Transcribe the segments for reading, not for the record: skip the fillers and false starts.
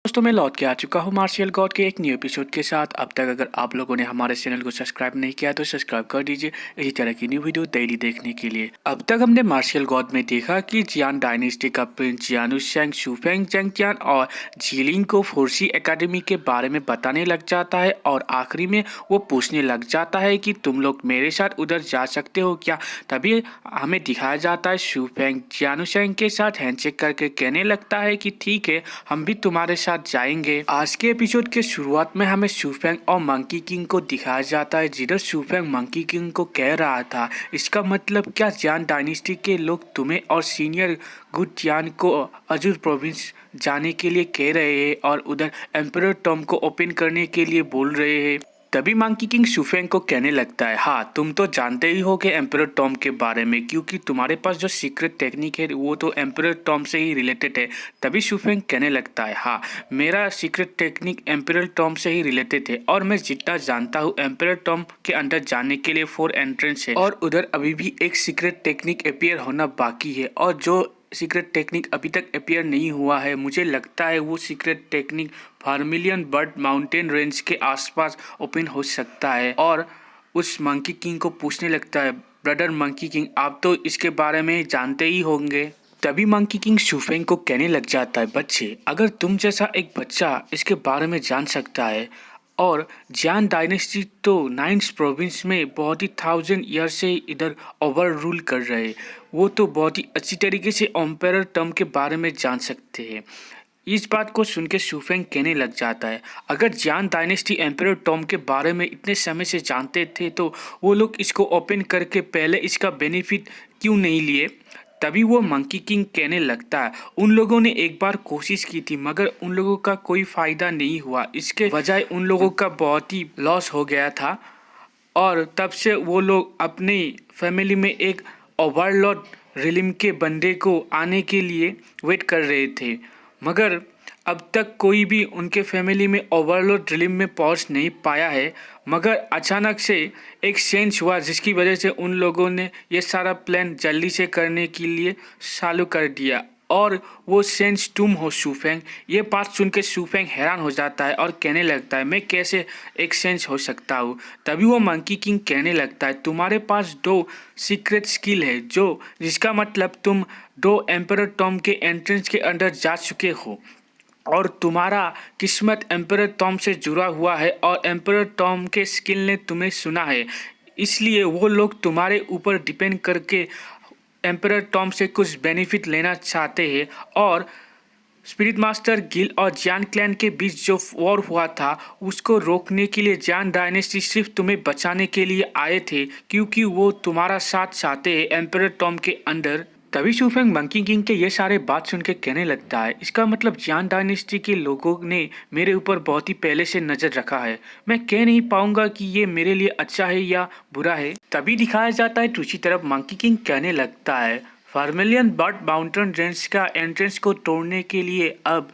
दोस्तों मैं लौट के आ चुका हूँ मार्शियल गॉड के एक न्यू एपिसोड के साथ। अब तक अगर आप लोगों ने हमारे चैनल को सब्सक्राइब नहीं किया तो सब्सक्राइब कर दीजिए इसी तरह की न्यू वीडियो डेली देखने के लिए। अब तक हमने मार्शियल गॉड में देखा कि जियान डायनेस्टी का प्रिंस जियानुशेंग शुफेंग जंगटियान और जीलिंग को फोर्सी एकेडमी के बारे में बताने लग जाता है और आखिरी में वो पूछने लग जाता है कि तुम लोग मेरे साथ उधर जा सकते हो क्या। तभी हमें दिखाया जाता है शुफेंग जियानुशेंग के साथ हैंडशेक करके कहने लगता है कि ठीक है हम भी तुम्हारे साथ जाएंगे। आज के एपिसोड के शुरुआत में हमें शुफेंग और मंकी किंग को दिखाया जाता है जिधर शुफेंग मंकी किंग को कह रहा था इसका मतलब क्या जियान डायनेस्टी के लोग तुम्हें और सीनियर गुड जियान को अजूर प्रोविंस जाने के लिए कह रहे हैं और उधर एम्परर टॉम को ओपन करने के लिए बोल रहे हैं। तभी मंकी किंग शुफेंग को कहने लगता है हाँ तुम तो जानते ही हो कि एम्परर टॉम के बारे में क्योंकि तुम्हारे पास जो सीक्रेट टेक्निक है वो तो एम्परर टॉम से ही रिलेटेड है। तभी शुफेंग कहने लगता है हाँ मेरा सीक्रेट टेक्निक एम्परर टॉम से ही रिलेटेड है और मैं जितना जानता हूँ एम्परर टॉम के अंदर जाने के लिए 4 एंट्रेंस है और उधर अभी भी एक सीक्रेट टेक्निक अपीयर होना बाकी है और जो सीक्रेट टेक्निक अभी तक अपीयर नहीं हुआ है मुझे लगता है वो secret technique vermilion bird mountain range के आसपास ओपन हो सकता है। और उस मंकी किंग को पूछने लगता है ब्रदर मंकी किंग आप तो इसके बारे में जानते ही होंगे। तभी मंकी किंग शुफेंग को कहने लग जाता है बच्चे अगर तुम जैसा एक बच्चा इसके बारे में जान सकता है और जियान डायनेस्टी तो 9th प्रोविंस में बहुत ही 1000 ईयर से इधर ओवर रूल कर रहे वो तो बहुत ही अच्छी तरीके से एम्परर टर्म के बारे में जान सकते हैं। इस बात को सुन के शुफेंग कहने लग जाता है अगर जियान डायनेस्टी एम्परर टॉम के बारे में इतने समय से जानते थे तो वो लोग इसको ओपन करके पहले इसका बेनिफिट क्यों नहीं लिए। तभी वो मंकी किंग कहने लगता है उन लोगों ने एक बार कोशिश की थी मगर उन लोगों का कोई फ़ायदा नहीं हुआ इसके बजाय उन लोगों का बहुत ही लॉस हो गया था और तब से वो लोग अपनी फैमिली में एक ओवरलॉर्ड रिलिम के बंदे को आने के लिए वेट कर रहे थे मगर अब तक कोई भी उनके फैमिली में ओवरलॉर्ड रिलिम में पहुंच नहीं पाया है। मगर अचानक से एक चेंज हुआ जिसकी वजह से उन लोगों ने ये सारा प्लान जल्दी से करने के लिए चालू कर दिया और वो चेंज तुम हो शुफेंग। ये बात सुन के शुफेंग हैरान हो जाता है और कहने लगता है मैं कैसे एक चेंज हो सकता हूँ। तभी वो मंकी किंग कहने लगता है तुम्हारे पास 2 सीक्रेट स्किल है जो जिसका मतलब तुम 2 एम्परर टॉम के एंट्रेंस के अंदर जा चुके हो और तुम्हारा किस्मत एम्परर टॉम से जुड़ा हुआ है और एम्परर टॉम के स्किल ने तुम्हें सुना है इसलिए वो लोग तुम्हारे ऊपर डिपेंड करके एम्परर टॉम से कुछ बेनिफिट लेना चाहते हैं। और स्पिरिट मास्टर गिल और जियान क्लैन के बीच जो वॉर हुआ था उसको रोकने के लिए जियान डायनेस्टी सिर्फ तुम्हें बचाने के लिए आए थे क्योंकि वो तुम्हारा साथ चाहते हैं एम्परर टॉम के अंदर। तभी शुफेंग मंकी किंग के ये सारे बात सुन के कहने लगता है इसका मतलब जियान डायनेस्टी के लोगों ने मेरे ऊपर बहुत ही पहले से नज़र रखा है। मैं कह नहीं पाऊंगा कि ये मेरे लिए अच्छा है या बुरा है। तभी दिखाया जाता है दूसरी तरफ मंकी किंग कहने लगता है वर्मिलियन बर्ड माउंटेन रेंज का एंट्रेंस को तोड़ने के लिए अब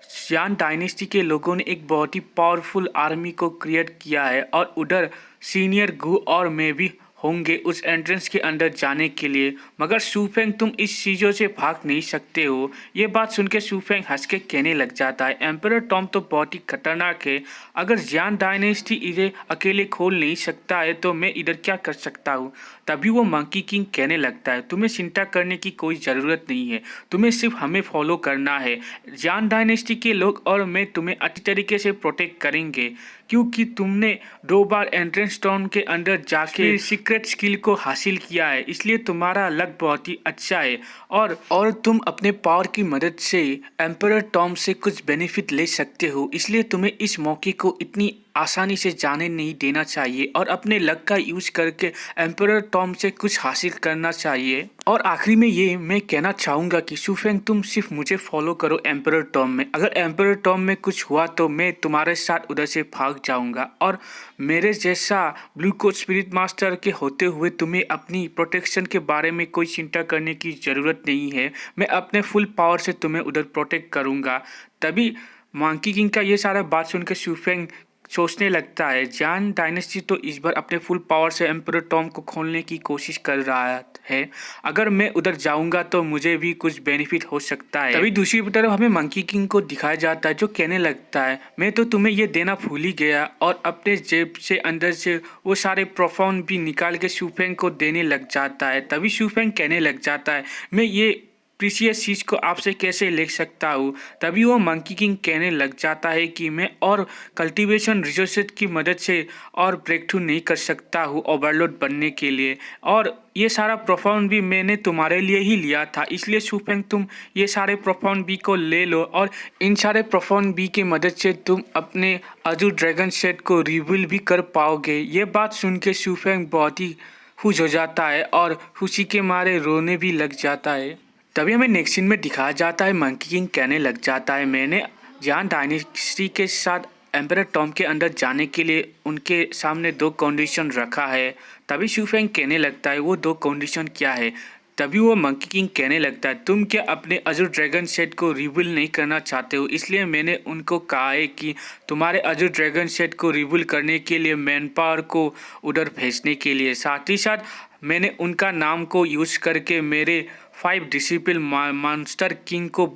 जियान डायनेस्टी के लोगों ने एक बहुत ही पावरफुल आर्मी को क्रिएट किया है और उधर सीनियर गु और मैं भी होंगे उस एंट्रेंस के अंदर जाने के लिए। मगर शुफेंग तुम इस चीज़ों से भाग नहीं सकते हो। ये बात सुन के शुफेंग हंस के कहने लग जाता है एम्परर टॉम तो बहुत ही खतरनाक है अगर जियान डायनेस्टी इधर अकेले खोल नहीं सकता है तो मैं इधर क्या कर सकता हूँ। तभी वो मंकी किंग कहने लगता है तुम्हें चिंता करने की कोई ज़रूरत नहीं है तुम्हें सिर्फ हमें फॉलो करना है। जियान डायनेस्टी के लोग और मैं तुम्हें अच्छी तरीके से प्रोटेक्ट करेंगे क्योंकि तुमने 2 बार एंट्रेंस टाउन के अंदर जाके सीक्रेट स्किल को हासिल किया है इसलिए तुम्हारा लक बहुत ही अच्छा है और तुम अपने पावर की मदद से एम्परर टॉम से कुछ बेनिफिट ले सकते हो इसलिए तुम्हें इस मौके को इतनी आसानी से जाने नहीं देना चाहिए और अपने लक का यूज करके एम्परर टॉम से कुछ हासिल करना चाहिए। और आखिरी में ये मैं कहना चाहूँगा कि शुफेंग तुम सिर्फ मुझे फॉलो करो एम्परर टॉम में। अगर एम्परर टॉम में कुछ हुआ तो मैं तुम्हारे साथ उधर से भाग जाऊँगा और मेरे जैसा ब्लू कोट स्पिरिट मास्टर के होते हुए तुम्हें अपनी प्रोटेक्शन के बारे में कोई चिंता करने की ज़रूरत नहीं है। मैं अपने फुल पावर से तुम्हें उधर प्रोटेक्ट करूँगा। तभी मंकी किंग का ये सारा बात सुनकर शुफेंग सोचने लगता है जियान डायनेस्टी तो इस बार अपने फुल पावर से एम्परर टॉम को खोलने की कोशिश कर रहा है। अगर मैं उधर जाऊंगा तो मुझे भी कुछ बेनिफिट हो सकता है। तभी दूसरी तरफ हमें मंकी किंग को दिखाया जाता है जो कहने लगता है मैं तो तुम्हें ये देना भूल ही गया, और अपने जेब से अंदर से वो सारे प्रोफाउंड भी निकाल के शूफेंग को देने लग जाता है। तभी शूफेंग कहने लग जाता है मैं ये प्रीशियस चीज़ को आपसे कैसे ले सकता हूँ। तभी वो मंकी किंग कहने लग जाता है कि मैं और कल्टीवेशन रिसोर्सेज की मदद से और ब्रेक थ्रू नहीं कर सकता हूँ ओवरलोड बनने के लिए, और ये सारा प्रोफाउंड भी मैंने तुम्हारे लिए ही लिया था, इसलिए शूफेंग तुम ये सारे प्रोफाउंड बी को ले लो और इन सारे प्रोफाउंड बी की मदद से तुम अपने अजूर ड्रैगन सेट को रिवील भी कर पाओगे। ये बात सुन के शूफेंग बहुत ही खुश हो जाता है और खुशी के मारे रोने भी लग जाता है। तभी हमें नेक्स्ट सीन में दिखाया जाता है मंकी किंग कहने लग जाता है मैंने जियान डायनेस्टी के साथ एम्परर टॉम के अंदर जाने के लिए उनके सामने 2 कंडीशन रखा है। तभी शूफेंग कहने लगता है वो 2 कंडीशन क्या है। तभी वो मंकी किंग कहने लगता है तुम क्या अपने अजूर ड्रैगन सेट को रिवील नहीं करना चाहते हो, इसलिए मैंने उनको कहा है कि तुम्हारे अजूर ड्रैगन सेट को रिवील करने के लिए मैन पावर को उधर भेजने के लिए, साथ ही साथ मैंने उनका नाम को यूज़ करके मेरे 5 डिसिपल मॉन्स्टर किंग को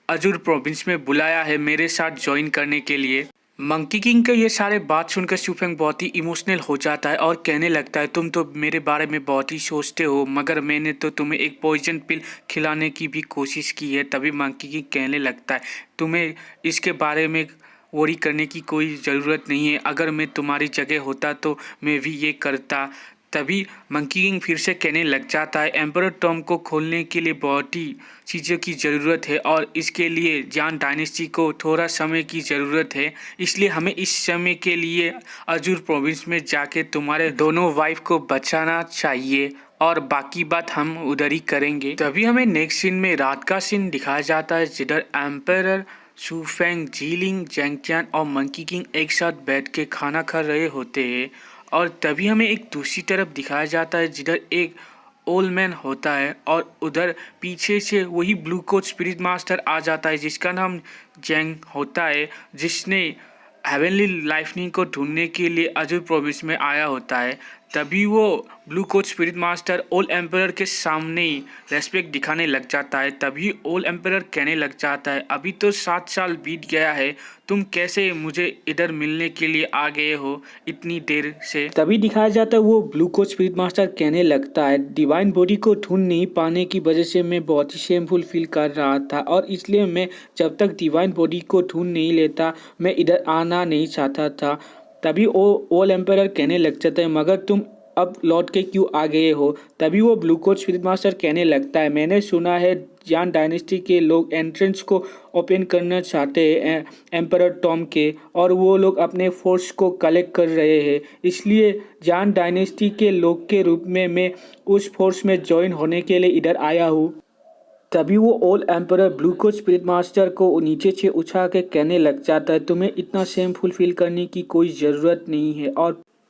अजूर प्रोविंस में बुलाया है मेरे साथ ज्वाइन करने के लिए। मंकी किंग के ये सारे बात सुनकर शूफेंग बहुत ही इमोशनल हो जाता है और कहने लगता है तुम तो मेरे बारे में बहुत ही सोचते हो, मगर मैंने तो तुम्हें एक पॉइजन पिल खिलाने की भी कोशिश की है। तभी मंकी किंग कहने लगता है तुम्हें इसके बारे में वरी करने की कोई ज़रूरत नहीं है, अगर मैं तुम्हारी जगह होता तो मैं भी ये करता। तभी मंकी किंग फिर से कहने लग जाता है एम्परर टॉम को खोलने के लिए बहुत ही चीज़ों की ज़रूरत है और इसके लिए जियान डायनेस्टी को थोड़ा समय की ज़रूरत है, इसलिए हमें इस समय के लिए अजूर प्रोविंस में जाके तुम्हारे दोनों वाइफ को बचाना चाहिए और बाकी बात हम उधर ही करेंगे। तभी हमें नेक्स्ट सीन में रात का सीन दिखाया जाता है जिधर एम्परर शूफेंग, जीलिंग, जैंगटियान और मंकी किंग एक साथ बैठ के खाना खा रहे होते हैं। और तभी हमें एक दूसरी तरफ दिखाया जाता है जिधर एक ओल्ड मैन होता है और उधर पीछे से वही ब्लू कोट स्पिरिट मास्टर आ जाता है जिसका नाम जैंग होता है, जिसने हेवनली लाइफनिंग को ढूंढने के लिए अजूर प्रोविंस में आया होता है। तभी वो Blue Coat Spirit Master Old Emperor के सामने ही रेस्पेक्ट दिखाने लग जाता है। तभी ओल्ड एम्परर कहने लग जाता है अभी तो 7 साल बीत गया है, तुम कैसे मुझे इधर मिलने के लिए आ गए हो इतनी देर से। तभी दिखाया जाता है वो ब्लू कोट स्पिरिट मास्टर कहने लगता है डिवाइन बॉडी को ढूंढ नहीं पाने की वजह से मैं बहुत ही शेमफुल फील कर रहा था और इसलिए मैं जब तक डिवाइन बॉडी को ढूंढ नहीं लेता मैं इधर आना नहीं चाहता था। तभी वो ओल्ड एम्परर कहने लग जाता है मगर तुम अब लौट के क्यों आ गए हो। तभी वो ब्लू कोट स्पिरिट मास्टर कहने लगता है मैंने सुना है जियान डायनेस्टी के लोग एंट्रेंस को ओपन करना चाहते हैं एम्परर टॉम के, और वो लोग अपने फोर्स को कलेक्ट कर रहे हैं, इसलिए जियान डायनेस्टी के लोग के रूप में मैं उस फोर्स में ज्वाइन होने के लिए इधर आया हूँ। तभी वो Old Emperor Blue Coat Spirit Master को नीचे से उछा के कहने लग जाता है तुम्हें इतना शेमफुल फील करने की कोई ज़रूरत नहीं है,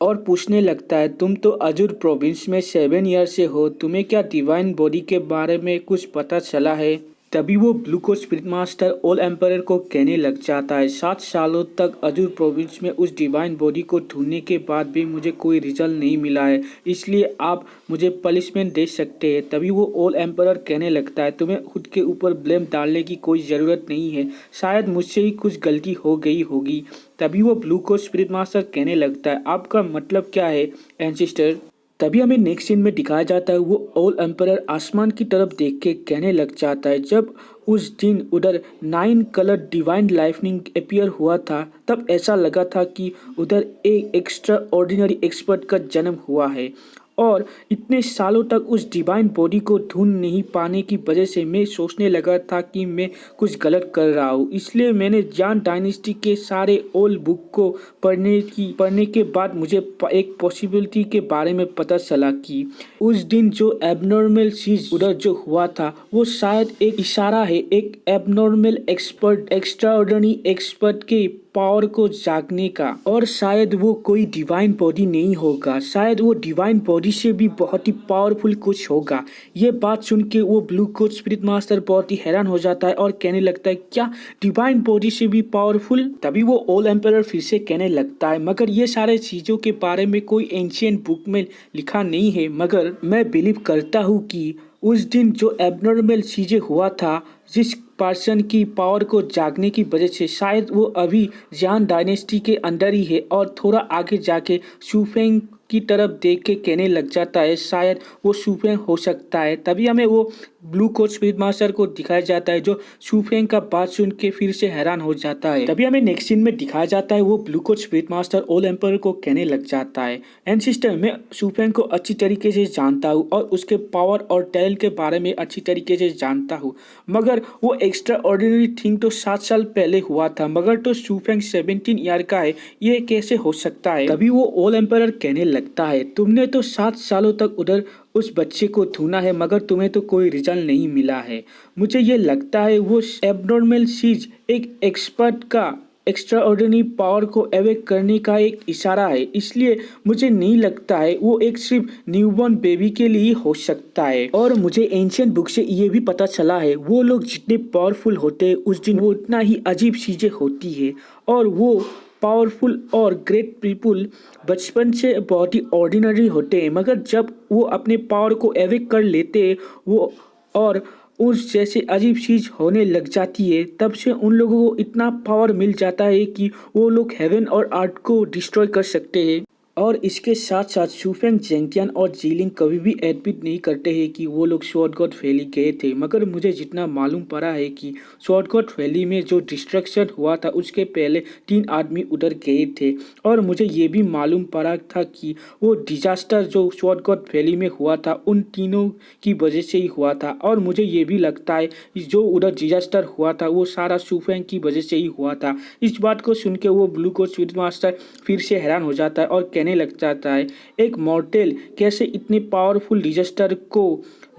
और पूछने लगता है तुम तो अजूर प्रोविंस में 7 ईयर से हो, तुम्हें क्या डिवाइन बॉडी के बारे में कुछ पता चला है। तभी वो Blue Coat Spirit Master Old Emperor को कहने लग जाता है 7 सालों तक अजूर प्रोविंस में उस डिवाइन बॉडी को ढूंढने के बाद भी मुझे कोई रिजल्ट नहीं मिला है, इसलिए आप मुझे पनिशमेंट दे सकते हैं। तभी वो ओल्ड एम्परर कहने लगता है तुम्हें खुद के ऊपर ब्लेम डालने की कोई ज़रूरत नहीं है, शायद मुझसे ही कुछ गलती हो गई होगी। तभी वो ब्लू कोट स्पिरिट मास्टर कहने लगता है आपका मतलब क्या है एंसेस्टर। तभी हमें नेक्स्ट सीन में दिखाया जाता है वो ओल्ड एम्परर आसमान की तरफ देख के कहने लग जाता है जब उस दिन उधर 9 कलर डिवाइन लाइफनिंग अपीयर हुआ था तब ऐसा लगा था कि उधर एक एक्स्ट्रा ऑर्डिनरी एक्सपर्ट का जन्म हुआ है, और इतने सालों तक उस डिवाइन बॉडी को ढूंढ नहीं पाने की वजह से मैं सोचने लगा था कि मैं कुछ गलत कर रहा हूँ, इसलिए मैंने जियान डायनेस्टी के सारे ओल्ड बुक को पढ़ने के बाद मुझे एक पॉसिबिलिटी के बारे में पता चला कि उस दिन जो एबनॉर्मल चीज उधर जो हुआ था वो शायद एक इशारा है एक एबनॉर्मल एक्सपर्ट एक्स्ट्राऑर्डिनरी एक्सपर्ट के पावर को जागने का, और शायद वो कोई डिवाइन बॉडी नहीं होगा, शायद वो डिवाइन बॉडी से भी बहुत ही पावरफुल कुछ होगा। ये बात सुन के वो ब्लू कोट स्पिरिट मास्टर बहुत ही हैरान हो जाता है और कहने लगता है क्या डिवाइन बॉडी से भी पावरफुल। तभी वो ओल्ड एम्परर फिर से कहने लगता है मगर ये सारे चीज़ों के बारे में कोई एंशिएंट बुक में लिखा नहीं है, मगर मैं बिलीव करता हूँ कि उस दिन जो एबनॉर्मल चीज़ें हुआ था जिस पर्सन की पावर को जागने की वजह से, शायद वो अभी जियान डायनेस्टी के अंदर ही है। और थोड़ा आगे जाके शूफेंग की तरफ देख के कहने लग जाता है शायद वो शूफेंग हो सकता है। तभी हमें वो ब्लू कोट स्पिरिट मास्टर को दिखाया जाता है जो शूफेंग का बात सुन के फिर से हैरान हो जाता है। तभी हमें नेक्स्ट सीन में दिखाया जाता है वो Blue Coat Spirit Master Old Emperor को कहने लग जाता है एंड सिस्टर, मैं शूफेंग को अच्छी तरीके से जानता हूँ और उसके पावर और टैलेंट के बारे में अच्छी तरीके से जानता हूँ, मगर वो एक्स्ट्रा ऑर्डिनरी थिंग तो 7 साल पहले हुआ था, मगर तो शूफेंग 17 ईयर का है, ये कैसे हो सकता है। तभी वो ओल्ड एम्परर कहने लगता है तुमने तो 7 सालों तक उधर उस बच्चे को ढूंढा है मगर तुम्हें तो कोई रिजल्ट नहीं मिला है। मुझे ये लगता है वो एबनॉर्मल चीज एक एक्सपर्ट का एक्स्ट्रा ऑर्डिनरी पावर को अवेक करने का एक इशारा है, इसलिए मुझे नहीं लगता है वो एक सिर्फ न्यूबॉर्न बेबी के लिए हो सकता है। और मुझे एंशिएंट बुक से ये भी पता चला है वो लोग जितने पावरफुल होते हैं उस दिन वो उतना ही अजीब चीज़ें होती है, और वो पावरफुल और ग्रेट पीपुल बचपन से बहुत ही ऑर्डिनरी होते हैं, मगर जब वो अपने पावर को अवेक कर लेते हैं वो और उस जैसे अजीब चीज़ होने लग जाती है, तब से उन लोगों को इतना पावर मिल जाता है कि वो लोग हेवन और अर्थ को डिस्ट्रॉय कर सकते हैं। और इसके साथ साथ शूफेंग, जेंगटियान और जीलिंग कभी भी एडमिट नहीं करते हैं कि वो लोग स्वॉर्ड गॉड वैली गए थे, मगर मुझे जितना मालूम पड़ा है कि स्वॉर्ड गॉड वैली में जो डिस्ट्रक्शन हुआ था उसके पहले 3 आदमी उधर गए थे। और मुझे ये भी मालूम पड़ा था कि वो डिजास्टर जो स्वॉर्ड गॉड वैली में हुआ था उन तीनों की वजह से ही हुआ था। और मुझे ये भी लगता है कि जो उधर डिजास्टर हुआ था वो सारा शूफेंग की वजह से ही हुआ था। इस बात को सुन के वो ब्लू कोट स्पिरिट मास्टर फिर से हैरान हो जाता है और लग जाता है एक मॉर्टल कैसे इतने पावरफुल डिजास्टर को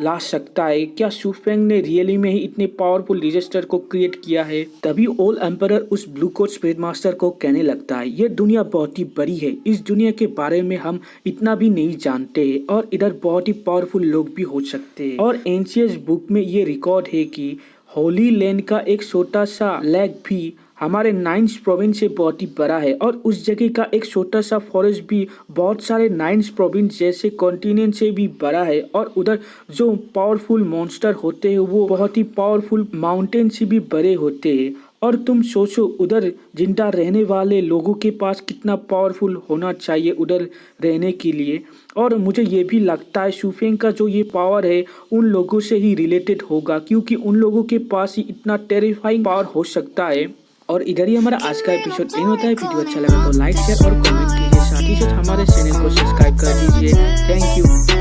ला सकता है, क्या शूफेंग ने रियली में ही इतने पावरफुल डिजास्टर को क्रिएट किया है। तभी ओल्ड एम्परर उस ब्लू कोट स्पिरिट मास्टर को कहने लगता है ये दुनिया बहुत ही बड़ी है, इस दुनिया के बारे में हम इतना भी नहीं जानते हैं और इधर बहुत ही पावरफुल लोग भी हो सकते हैं। और एंशिएंट बुक में ये रिकॉर्ड है कि होली लैंड का एक छोटा सा लेक भी हमारे 9th प्रोविंस से बहुत ही बड़ा है, और उस जगह का एक छोटा सा फॉरेस्ट भी बहुत सारे 9th प्रोविंस जैसे कॉन्टिनेंट से भी बड़ा है। और उधर जो पावरफुल मॉन्स्टर होते हैं वो बहुत ही पावरफुल माउंटेन से भी बड़े होते हैं। और तुम सोचो उधर जिंदा रहने वाले लोगों के पास कितना पावरफुल होना चाहिए उधर रहने के लिए। और मुझे ये भी लगता है शूफेंग का जो ये पावर है उन लोगों से ही रिलेटेड होगा, क्योंकि उन लोगों के पास ही इतना टेरिफाइंग पावर हो सकता है। और इधर ही हमारा आज का एपिसोड एंड होता है। वीडियो अच्छा लगा तो लाइक शेयर और कमेंट कीजिए, साथ ही साथ हमारे चैनल को सब्सक्राइब कर दीजिए। Thank you.